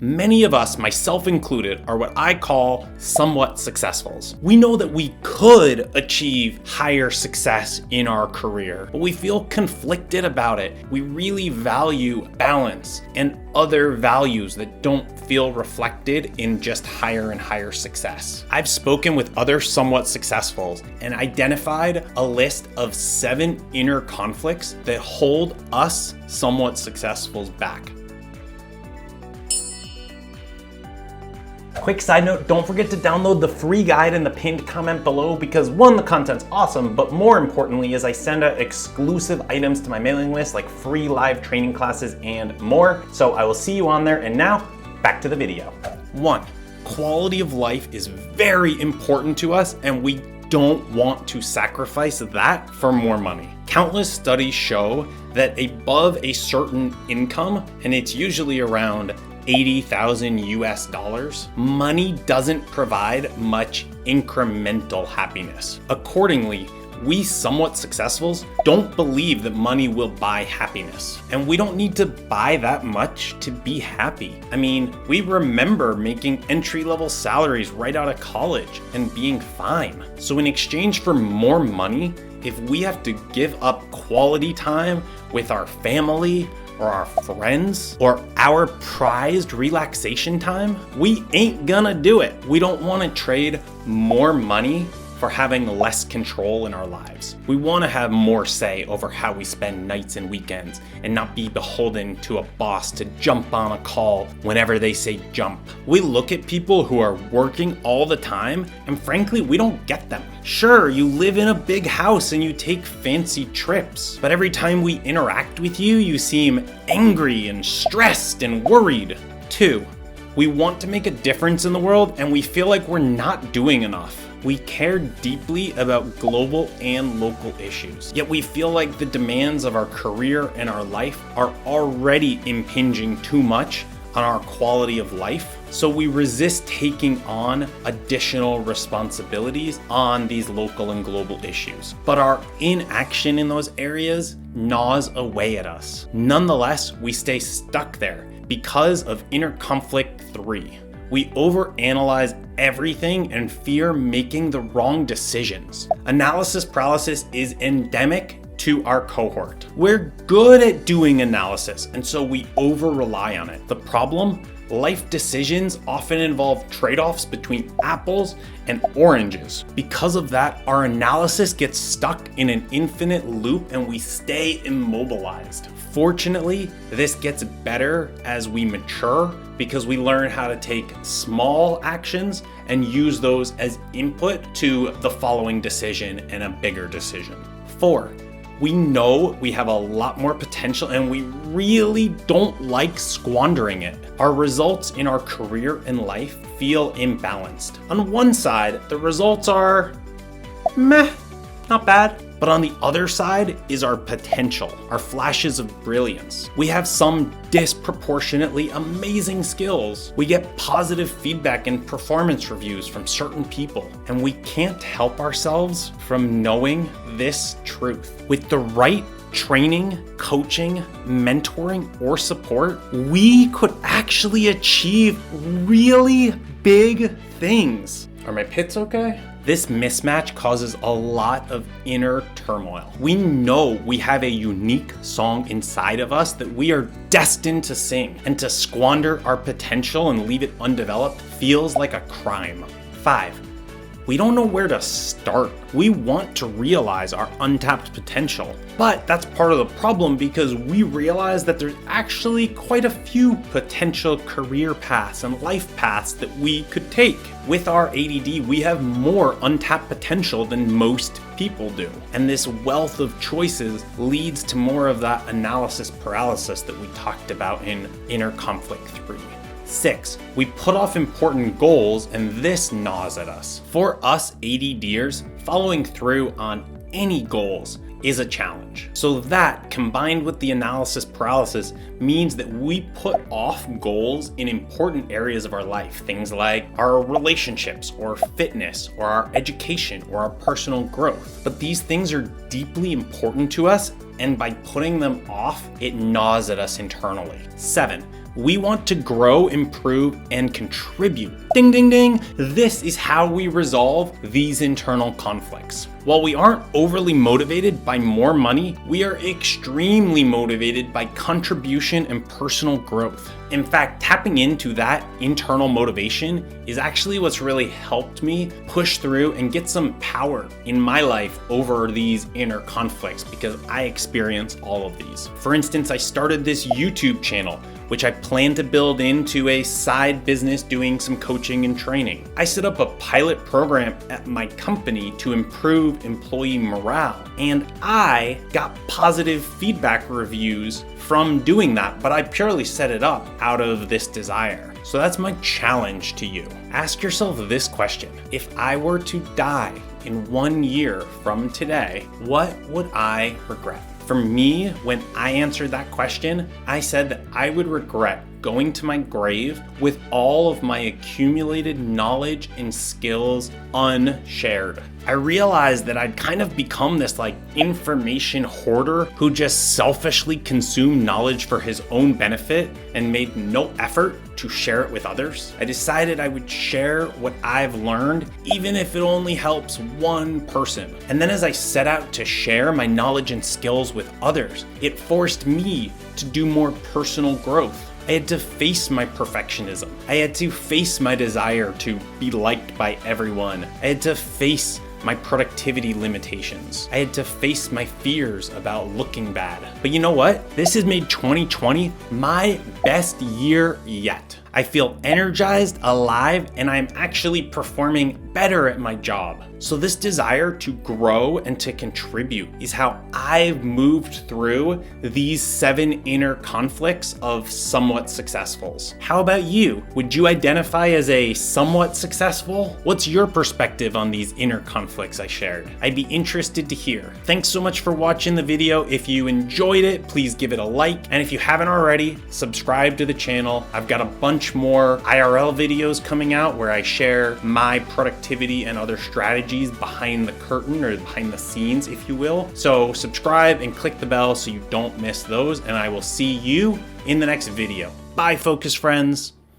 Many of us, myself included, are what I call somewhat successfuls. We know that we could achieve higher success in our career, but we feel conflicted about it. We really value balance and other values that don't feel reflected in just higher and higher success. I've spoken with other somewhat successfuls and identified a list of 7 inner conflicts that hold us somewhat successfuls back. Quick side note, don't forget to download the free guide in the pinned comment below because 1, the content's awesome, but more importantly is I send out exclusive items to my mailing list like free live training classes and more. So I will see you on there, and now back to the video. 1, quality of life is very important to us and we don't want to sacrifice that for more money. Countless studies show that above a certain income, and it's usually around $80,000 money doesn't provide much incremental happiness. Accordingly, we somewhat successfuls don't believe that money will buy happiness. And we don't need to buy that much to be happy. I mean, we remember making entry-level salaries right out of college and being fine. So in exchange for more money, if we have to give up quality time with our family, or our friends, or our prized relaxation time, we ain't gonna do it. We don't wanna trade more money for having less control in our lives. We wanna have more say over how we spend nights and weekends and not be beholden to a boss to jump on a call whenever they say jump. We look at people who are working all the time and frankly, we don't get them. Sure, you live in a big house and you take fancy trips, but every time we interact with you, you seem angry and stressed and worried. 2, we want to make a difference in the world and we feel like we're not doing enough. We care deeply about global and local issues, yet we feel like the demands of our career and our life are already impinging too much on our quality of life, so we resist taking on additional responsibilities on these local and global issues. But our inaction in those areas gnaws away at us. Nonetheless, we stay stuck there because of inner conflict 3. We overanalyze everything and fear making the wrong decisions. Analysis paralysis is endemic to our cohort. We're good at doing analysis, and so we over-rely on it. The problem? Life decisions often involve trade-offs between apples and oranges. Because of that, our analysis gets stuck in an infinite loop and we stay immobilized. Fortunately, this gets better as we mature because we learn how to take small actions and use those as input to the following decision and a bigger decision. 4, we know we have a lot more potential and we really don't like squandering it. Our results in our career and life feel imbalanced. On one side, the results are meh, not bad. But on the other side is our potential, our flashes of brilliance. We have some disproportionately amazing skills. We get positive feedback and performance reviews from certain people, and we can't help ourselves from knowing this truth. With the right training, coaching, mentoring, or support, we could actually achieve really big things. Are my pits okay? This mismatch causes a lot of inner turmoil. We know we have a unique song inside of us that we are destined to sing, and to squander our potential and leave it undeveloped feels like a crime. 5, we don't know where to start. We want to realize our untapped potential, but that's part of the problem because we realize that there's actually quite a few potential career paths and life paths that we could take. With our ADD, we have more untapped potential than most people do. And this wealth of choices leads to more of that analysis paralysis that we talked about in Inner Conflict 3. 6, we put off important goals and this gnaws at us. For us ADDers, following through on any goals is a challenge. So that, combined with the analysis paralysis, means that we put off goals in important areas of our life. Things like our relationships or fitness or our education or our personal growth. But these things are deeply important to us, and by putting them off, it gnaws at us internally. 7, We want to grow, improve, and contribute. Ding, ding, ding. This is how we resolve these internal conflicts. While we aren't overly motivated by more money, we are extremely motivated by contribution and personal growth. In fact, tapping into that internal motivation is actually what's really helped me push through and get some power in my life over these inner conflicts, because I experience all of these. For instance, I started this YouTube channel, which I plan to build into a side business doing some coaching and training. I set up a pilot program at my company to improve employee morale, and I got positive feedback reviews from doing that, but I purely set it up out of this desire. So that's my challenge to you. Ask yourself this question: if I were to die in 1 year from today, what would I regret? For me, when I answered that question, I said that I would regret going to my grave with all of my accumulated knowledge and skills unshared. I realized that I'd kind of become this information hoarder who just selfishly consumed knowledge for his own benefit and made no effort to share it with others. I decided I would share what I've learned, even if it only helps one person. And then as I set out to share my knowledge and skills with others, it forced me to do more personal growth. I had to face my perfectionism. I had to face my desire to be liked by everyone. I had to face my productivity limitations. I had to face my fears about looking bad. But you know what? This has made 2020 my best year yet. I feel energized, alive, and I'm actually performing better at my job. So this desire to grow and to contribute is how I've moved through these 7 inner conflicts of somewhat successfuls. How about you? Would you identify as a somewhat successful? What's your perspective on these inner conflicts I shared? I'd be interested to hear. Thanks so much for watching the video. If you enjoyed it, please give it a like. And if you haven't already, subscribe to the channel. I've got a bunch more IRL videos coming out where I share my productivity and other strategies behind the curtain, or behind the scenes, if you will. So subscribe and click the bell so you don't miss those, and I will see you in the next video. Bye, focus friends.